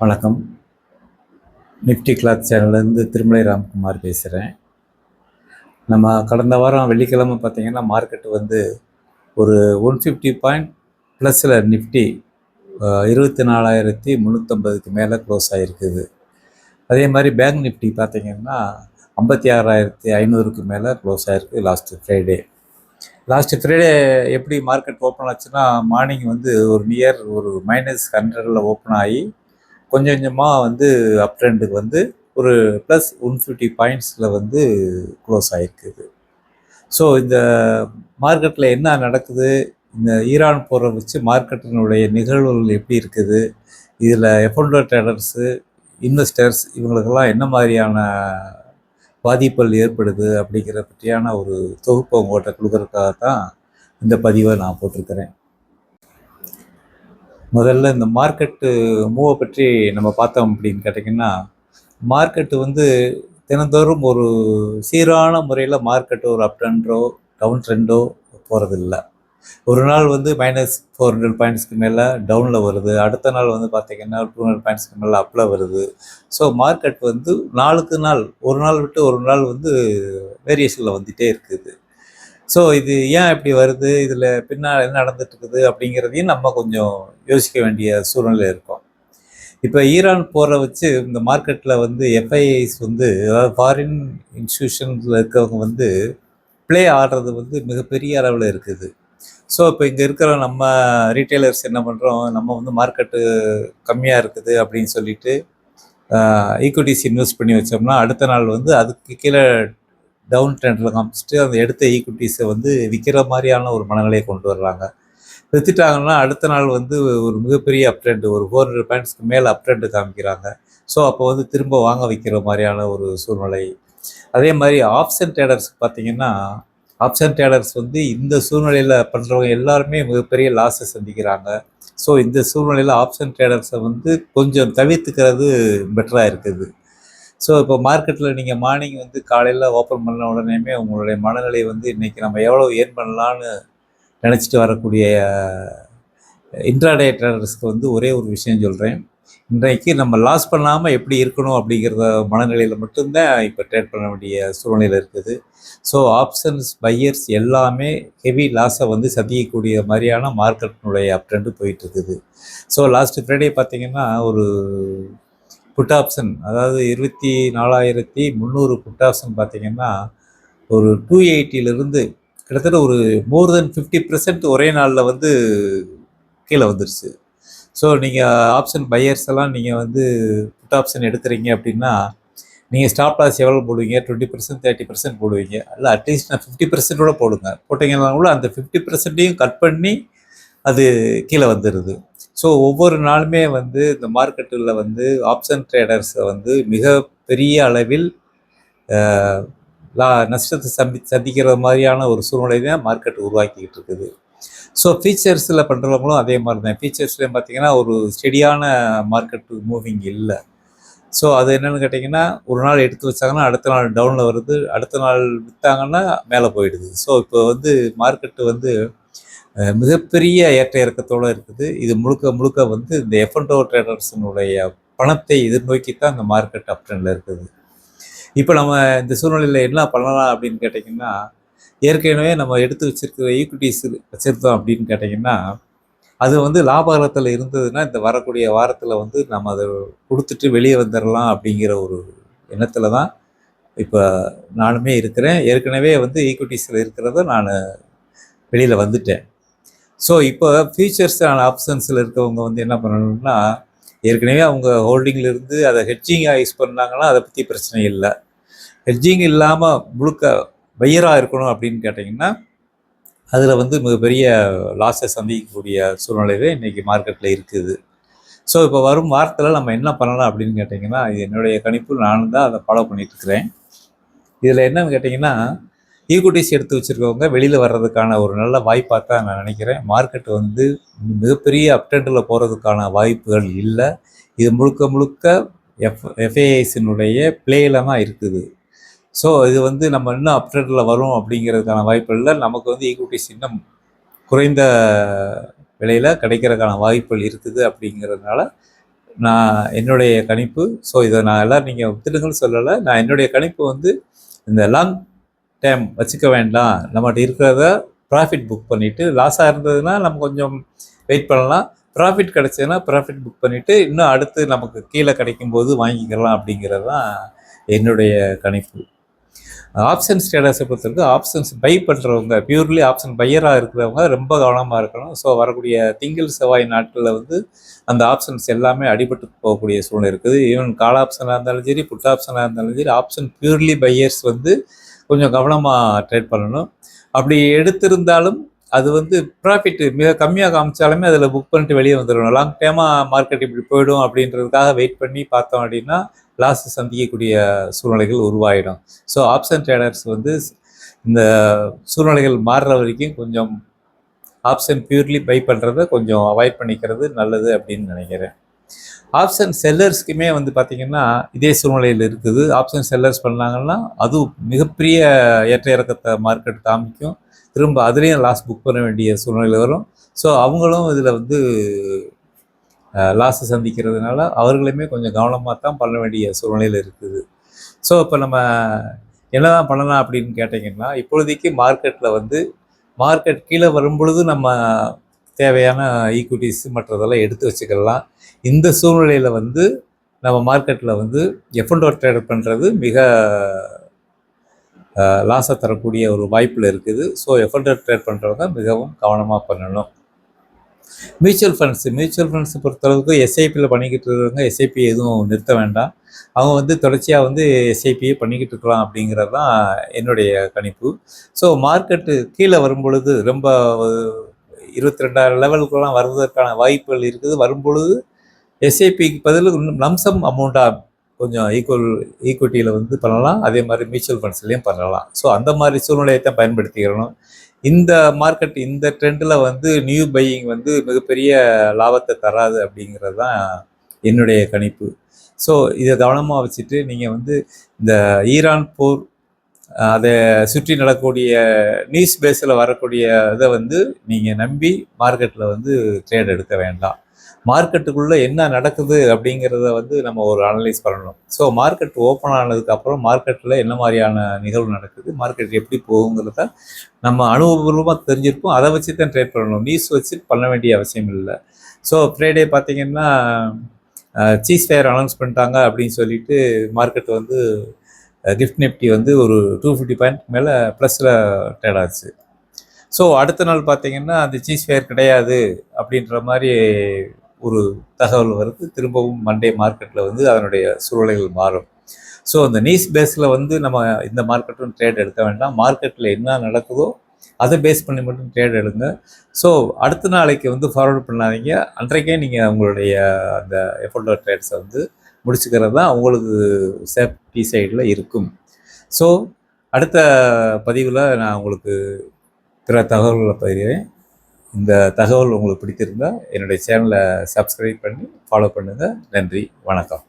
வணக்கம். Nifty cloth சேனல்லேருந்து Thirumalai Ramkumar பேசுகிறேன். நம்ம கடந்த வாரம் வெள்ளிக்கிழமை பார்த்திங்கன்னா மார்க்கெட்டு வந்து ஒரு 150 பாயிண்ட் ப்ளஸில் நிஃப்டி 24,350க்கு மேலே க்ளோஸ் ஆகிருக்குது. அதே மாதிரி பேங்க் நிஃப்டி பார்த்திங்கன்னா 56,500க்கு மேலே க்ளோஸ் ஆகிருக்கு லாஸ்ட்டு ஃப்ரைடே எப்படி மார்க்கெட் ஓப்பன் ஆச்சுன்னா மார்னிங் வந்து ஒரு நியர் ஒரு -100 ஓப்பன் ஆகி கொஞ்சம் கொஞ்சமாக வந்து அப் ட்ரெண்டுக்கு வந்து ஒரு ப்ளஸ் 150 பாயிண்ட்ஸில் வந்து க்ளோஸ் ஆகிருக்குது. ஸோ இந்த மார்க்கெட்டில் என்ன நடக்குது, இந்த ஈரான் போரை வச்சு மார்க்கெட்டினுடைய நிகழ்வுகள் எப்படி இருக்குது, இதில் எஃப்என்டோ ட்ரேடர்ஸு, இன்வெஸ்டர்ஸ் இவங்களுக்கெல்லாம் என்ன மாதிரியான பாதிப்புகள் ஏற்படுது அப்படிங்கிற பற்றியான ஒரு தொகுப்பை உங்கள்கிட்ட கொடுக்கறதுக்காக தான் இந்த பதிவை நான் போட்டிருக்கிறேன். முதல்ல இந்த மார்க்கெட்டு மூவை பற்றி நம்ம பார்த்தோம் அப்படின்னு கேட்டிங்கன்னா, மார்க்கெட்டு வந்து தினந்தோறும் ஒரு சீரான முறையில் மார்க்கெட்டு ஒரு அப் ட்ரெண்டோ டவுன் ட்ரெண்டோ போகிறதில்ல. ஒரு நாள் வந்து -400 பாயிண்ட்ஸ்க்கு மேலே டவுனில் வருது, அடுத்த நாள் வந்து பார்த்திங்கன்னா 200 பாயிண்ட்ஸ்க்கு மேலே அப்பில் வருது. ஸோ மார்க்கெட் வந்து நாளுக்கு நாள் ஒரு நாள் விட்டு ஒரு நாள் வந்து வேரியேஷனில் வந்துகிட்டே இருக்குது. ஸோ இது ஏன் இப்படி வருது, இதில் பின்னால் என்ன நடந்துட்டுருக்குது அப்படிங்கிறதையும் நம்ம கொஞ்சம் யோசிக்க வேண்டிய சூழ்நிலை இருக்கும். இப்போ ஈரான் போரை வச்சு இந்த மார்க்கெட்டில் வந்து எஃப்ஐஐஸ் வந்து, அதாவது ஃபாரின் இன்ஸ்டியூஷன்ஸில் இருக்கிறவங்க வந்து ப்ளே ஆடுறது வந்து மிகப்பெரிய அளவில் இருக்குது. ஸோ இப்போ இங்கே இருக்கிற நம்ம ரீட்டைலர்ஸ் என்ன பண்ணுறோம், நம்ம வந்து மார்க்கெட்டு கம்மியாக இருக்குது அப்படின்னு சொல்லிட்டு ஈக்விட்டிஸ் இன்வெஸ்ட் பண்ணி வச்சோம்னா அடுத்த நாள் வந்து அதுக்கு கீழே டவுன் ட்ரெண்டில் காமிச்சிட்டு அந்த எடுத்த ஈக்விட்டிஸை வந்து விற்கிற மாதிரியான ஒரு மனநிலையை கொண்டு வர்றாங்க. விற்றுட்டாங்கன்னா அடுத்த நாள் வந்து ஒரு மிகப்பெரிய அப் ட்ரெண்டு, ஒரு 400 பாயிண்ட்ஸ்க்கு மேலே அப் ட்ரெண்டு காமிக்கிறாங்க. ஸோ அப்போ வந்து திரும்ப வாங்க வைக்கிற மாதிரியான ஒரு சூழ்நிலை. அதே மாதிரி ஆப்ஷன் ட்ரேடர்ஸ் பார்த்திங்கன்னா, ஆப்ஷன் ட்ரேடர்ஸ் வந்து இந்த சூழ்நிலையில் பண்ணுறவங்க எல்லாருமே மிகப்பெரிய லாஸை சந்திக்கிறாங்க. ஸோ இந்த சூழ்நிலையில் ஆப்ஷன் ட்ரேடர்ஸை வந்து கொஞ்சம் தவிர்த்துக்கிறது பெட்டராக இருக்குது. ஸோ இப்போ மார்க்கெட்டில் நீங்கள் மார்னிங் வந்து காலையில் ஓப்பன் பண்ண உடனேயுமே உங்களுடைய மனநிலை வந்து இன்றைக்கி நம்ம எவ்வளோ ஏர்ன் பண்ணலான்னு நினச்சிட்டு வரக்கூடிய இன்ட்ராடே ட்ரேடர்ஸ்க்கு வந்து ஒரே ஒரு விஷயம் சொல்கிறேன். இன்றைக்கு நம்ம லாஸ் பண்ணாமல் எப்படி இருக்கணும் அப்படிங்கிறத மனநிலையில் மட்டும்தான் இப்போ ட்ரேட் பண்ண வேண்டிய சூழ்நிலையில் இருக்குது. ஸோ ஆப்ஷன்ஸ் பையர்ஸ் எல்லாமே ஹெவி லாஸை வந்து சந்திக்கக்கூடிய மாதிரியான மார்க்கெட்டினுடைய அப் ட்ரெண்டு போயிட்டுருக்குது. ஸோ லாஸ்ட்டு ஃப்ரைடே பார்த்திங்கன்னா ஒரு புட் ஆப்ஷன், அதாவது 24,300 புட் ஆப்ஷன் பார்த்திங்கன்னா ஒரு 280லேருந்து கிட்டத்தட்ட ஒரு மோர் தென் 50% ஒரே நாளில் வந்து கீழே வந்துருச்சு. ஸோ நீங்கள் ஆப்ஷன் பையர்ஸ் எல்லாம் நீங்கள் வந்து புட் ஆப்ஷன் எடுக்கிறீங்க அப்படின்னா நீங்கள் ஸ்டாப் லாஸ் எவ்வளோ போடுவீங்க, 20% 30% போடுவீங்க, இல்லை அட்லீஸ்ட் நான் 50% கூட போட்டிங்கன்னா கூட அந்த 50%ஐயும் கட் பண்ணி அது கீழே வந்துடுது. ஸோ ஒவ்வொரு நாளுமே வந்து இந்த மார்க்கெட்டில் வந்து ஆப்ஷன் ட்ரேடர்ஸை வந்து மிக பெரிய அளவில் நஷ்டத்தை சந்திக்கிற மாதிரியான ஒரு சூழ்நிலை தான் மார்க்கெட் உருவாக்கிக்கிட்டு இருக்குது. ஸோ ஃபீச்சர்ஸில் பண்ணுறவங்களும் அதே மாதிரி தான். ஃபீச்சர்ஸ்லேயும் பார்த்திங்கன்னா ஒரு ஸ்டெடியான மார்க்கெட்டு மூவிங் இல்லை. ஸோ அது என்னென்னு கேட்டிங்கன்னா, ஒரு நாள் எடுத்து வச்சாங்கன்னா அடுத்த நாள் டவுனில் வருது, அடுத்த நாள் விற்றாங்கன்னா மேலே போயிடுது. ஸோ இப்போ வந்து மார்க்கெட்டு வந்து மிகப்பெரிய ஏற்ற இறக்கத்தோடு இருக்குது. இது முழுக்க முழுக்க வந்து இந்த எஃப்என்டோ ட்ரேடர்ஸினுடைய பணத்தை எதிர்நோக்கித்தான் இந்த மார்க்கெட் அப் ட்ரெண்டில் இருக்குது. இப்போ நம்ம இந்த சூழ்நிலையில் என்ன பண்ணலாம் அப்படின்னு கேட்டிங்கன்னா, ஏற்கனவே நம்ம எடுத்து வச்சுருக்கிற ஈக்விட்டிஸ் வச்சுருந்தோம் அப்படின்னு கேட்டிங்கன்னா, அது வந்து லாபகரத்தில் இருந்ததுன்னா இந்த வரக்கூடிய வாரத்தில் வந்து நம்ம அதை கொடுத்துட்டு வெளியே வந்துடலாம் அப்படிங்கிற ஒரு எண்ணத்தில் தான் இப்போ நானுமே இருக்கிறேன். ஏற்கனவே வந்து ஈக்விட்டிஸில் இருக்கிறத நான் வெளியில் வந்துட்டேன். ஸோ இப்போ ஃபியூச்சர்ஸ் ஆப்ஷன்ஸில் இருக்கவங்க வந்து என்ன பண்ணணும்னா, ஏற்கனவே அவங்க ஹோல்டிங்கில் இருந்து அதை ஹெட்ஜிங்காக யூஸ் பண்ணாங்கன்னா அதை பற்றி பிரச்சனை இல்லை. ஹெட்ஜிங் இல்லாமல் முழுக்க பையராக இருக்கணும் அப்படின்னு கேட்டிங்கன்னா அதில் வந்து மிகப்பெரிய லாஸை சந்திக்கக்கூடிய சூழ்நிலையே இன்றைக்கி மார்க்கெட்டில் இருக்குது. ஸோ இப்போ வரும் வாரத்தில் நம்ம என்ன பண்ணலாம் அப்படின்னு கேட்டிங்கன்னா, இது என்னுடைய கணிப்பு, நானும் தான் அதை ஃபாலோ பண்ணிகிட்ருக்கிறேன். இதில் என்னன்னு கேட்டிங்கன்னா, ஈக்விட்டிஸ் எடுத்து வச்சுருக்கவங்க வெளியில் வர்றதுக்கான ஒரு நல்ல வாய்ப்பாக தான் நான் நினைக்கிறேன். மார்க்கெட் வந்து மிகப்பெரிய அப் ட்ரெண்டில் போகிறதுக்கான வாய்ப்புகள் இல்லை. இது முழுக்க முழுக்க எஃப்ஐஐஸினுடைய ப்ளேயில் தான் இருக்குது. ஸோ இது வந்து நம்ம இன்னும் அப் ட்ரெண்டில் வரும் அப்படிங்கிறதுக்கான வாய்ப்பு இல்லை. நமக்கு வந்து ஈக்விட்டிஸ் இன்னும் குறைந்த விலையில் கிடைக்கிறதுக்கான வாய்ப்புகள் இருக்குது. அப்படிங்கிறதுனால நான் என்னுடைய கணிப்பு. ஸோ இதை நான் எல்லாம் நீங்கள் ஒத்துடுங்கன்னு சொல்லலை. நான் என்னுடைய கணிப்பு வந்து இந்த லாங் டைம் வச்சுக்க வேண்டாம், நம்மகிட்ட இருக்கிறத ப்ராஃபிட் புக் பண்ணிவிட்டு, லாஸாக இருந்ததுன்னா நம்ம கொஞ்சம் வெயிட் பண்ணலாம், ப்ராஃபிட் கிடச்சதுன்னா ப்ராஃபிட் புக் பண்ணிவிட்டு இன்னும் அடுத்து நமக்கு கீழே கிடைக்கும்போது வாங்கிக்கலாம் அப்படிங்கிறது தான் என்னுடைய கணிப்பு. ஆப்ஷன்ஸ் ட்ரேடர்ஸை பொறுத்தவரைக்கும் ஆப்ஷன்ஸ் பை பண்ணுறவங்க, பியூர்லி ஆப்ஷன் பையராக இருக்கிறவங்க ரொம்ப கவனமாக இருக்கணும். ஸோ வரக்கூடிய திங்கள் செவ்வாய் நாட்களில் வந்து அந்த ஆப்ஷன்ஸ் எல்லாமே அடிபட்டு போகக்கூடிய சூழ்நிலை இருக்குது. ஈவன் கால் ஆப்ஷனாக இருந்தாலும் சரி, புட் ஆப்ஷனாக இருந்தாலும் சரி, ஆப்ஷன் பியூர்லி பையர்ஸ் வந்து கொஞ்சம் கவனமாக ட்ரேட் பண்ணணும். அப்படி எடுத்திருந்தாலும் அது வந்து ப்ராஃபிட் மிக கம்மியாக காமிச்சாலுமே அதில் புக் பண்ணிட்டு வெளியே வந்துடணும். லாங் டைமாக மார்க்கெட் இப்படி போயிடும் அப்படின்றதுக்காக வெயிட் பண்ணி பார்த்தோம் அப்படின்னா லாஸ் சந்திக்கக்கூடிய சூழ்நிலைகள் உருவாயிடும். ஸோ ஆப்ஷன் ட்ரேடர்ஸ் வந்து இந்த சூழ்நிலைகள் மாறுற வரைக்கும் கொஞ்சம் ஆப்ஷன் பியூர்லி பை பண்ணுறதை கொஞ்சம் அவாய்ட் பண்ணிக்கிறது நல்லது அப்படின்னு நினைக்கிறேன். ஆப்ஷன் செல்லர்ஸ்க்குமே வந்து பார்த்திங்கன்னா இதே சூழ்நிலையில் இருக்குது. ஆப்ஷன் செல்லர்ஸ் பண்ணாங்கன்னா அதுவும் மிகப்பெரிய ஏற்ற இறக்கத்தை மார்க்கெட் காமிக்கும். திரும்ப அதுலேயும் லாஸ் புக் பண்ண வேண்டிய சூழ்நிலை வரும். ஸோ அவங்களும் இதில் வந்து லாஸை சந்திக்கிறதுனால அவர்களுமே கொஞ்சம் கவனமாக தான் பண்ண வேண்டிய சூழ்நிலையில் இருக்குது. ஸோ இப்போ நம்ம என்ன தான் பண்ணலாம் அப்படின்னு கேட்டிங்கன்னா, இப்பொழுதைக்கு மார்க்கெட்டில் வந்து மார்க்கெட் கீழே வரும்பொழுது நம்ம தேவையான ஈக்விட்டிஸ் மற்றதெல்லாம் எடுத்து வச்சுக்கலாம். இந்த சூழ்நிலையில் வந்து நம்ம மார்க்கெட்டில் வந்து எஃப்&ஓ ட்ரேட் பண்ணுறது மிக லாஸை தரக்கூடிய ஒரு வாய்ப்பில் இருக்குது. ஸோ எஃப்&ஓ ட்ரேட் பண்ணுறவங்க மிகவும் கவனமாக பண்ணணும். மியூச்சுவல் ஃபண்ட்ஸை பொறுத்தளவுக்கு எஸ்ஐபியில் பண்ணிக்கிட்டு இருக்கிறவங்க எஸ்ஐபி எதுவும் நிறுத்த வேண்டாம். அவங்க வந்து தொடர்ச்சியாக வந்து எஸ்ஐபியே பண்ணிக்கிட்டு இருக்கலாம் அப்படிங்கிறது தான் என்னுடைய கணிப்பு. ஸோ மார்க்கெட்டு கீழே வரும்பொழுது ரொம்ப 22,000 லெவலுக்குலாம் வருவதற்கான வாய்ப்புகள் இருக்குது. வரும்பொழுது எஸ்ஐபிக்கு பதில் லம்சம் அமௌண்ட்டாக கொஞ்சம் ஈக்விட்டியில் வந்து பண்ணலாம், அதே மாதிரி மியூச்சுவல் ஃபண்ட்ஸ்லேயும் பண்ணலாம். ஸோ அந்த மாதிரி சூழ்நிலையை தான் பயன்படுத்திக்கிறணும். இந்த மார்க்கெட் இந்த ட்ரெண்டில் வந்து நியூ பையிங் வந்து மிகப்பெரிய லாபத்தை தராது அப்படிங்கிறது தான் என்னுடைய கணிப்பு. ஸோ இதை கவனமாக வச்சுட்டு நீங்கள் வந்து இந்த ஈரான் போர் அதை சுற்றி நடக்கக்கூடிய நியூஸ் பேஸில் வரக்கூடிய இதை வந்து நீங்கள் நம்பி மார்க்கெட்டில் வந்து ட்ரேட் எடுக்க வேண்டாம். மார்க்கெட்டுக்குள்ளே என்ன நடக்குது அப்படிங்கிறத வந்து நம்ம ஒரு அனலைஸ் பண்ணணும். ஸோ மார்க்கெட் ஓப்பன் ஆனதுக்கப்புறம் மார்க்கெட்டில் என்ன மாதிரியான நிகழ்வு நடக்குது, மார்க்கெட் எப்படி போகுங்கிறத நம்ம அனுபவபூர்வமாக தெரிஞ்சிருப்போம். அதை வச்சு தான் ட்ரேட் பண்ணணும், நியூஸ் வச்சு பண்ண வேண்டிய அவசியம் இல்லை. ஸோ ஃப்ரைடே பார்த்திங்கன்னா சீஸ் ஃபயர் அனௌன்ஸ் பண்ணிட்டாங்க அப்படின்னு சொல்லிட்டு மார்க்கெட் வந்து கிஃப்ட் நிஃப்டி வந்து ஒரு 250 பாயிண்ட் மேலே ப்ளஸில் ட்ரேட் ஆச்சு. ஸோ அடுத்த நாள் பார்த்திங்கன்னா அந்த சீஸ் ஃபயர் கிடையாது அப்படின்ற மாதிரி ஒரு தகவல் வருது. திரும்பவும் மண்டே மார்க்கெட்டில் வந்து அதனுடைய சூழ்நிலைகள் மாறும். ஸோ அந்த நியூஸ் பேஸில் வந்து நம்ம இந்த மார்க்கெட்டும் ட்ரேட் எடுக்க வேண்டாம். மார்க்கெட்டில் என்ன நடக்குதோ அதை பேஸ் பண்ணி மட்டும் ட்ரேட் எடுங்க. ஸோ அடுத்த நாளைக்கு வந்து ஃபார்வர்ட் பண்ணாதீங்க. அன்றைக்கே நீங்கள் உங்களுடைய அந்த எஃப்&ஓ ட்ரேட்ஸை வந்து முடிச்சுக்கிறது தான் உங்களுக்கு சேஃப்டி சைடில் இருக்கும். ஸோ அடுத்த பதிவில் நான் உங்களுக்கு பிற தகவல்களை பகிர்கிறேன். இந்த தகவல் உங்களுக்கு பிடித்திருந்தால் என்னுடைய சேனலை சப்ஸ்கிரைப் பண்ணி ஃபாலோ பண்ணுங்கள். நன்றி, வணக்கம்.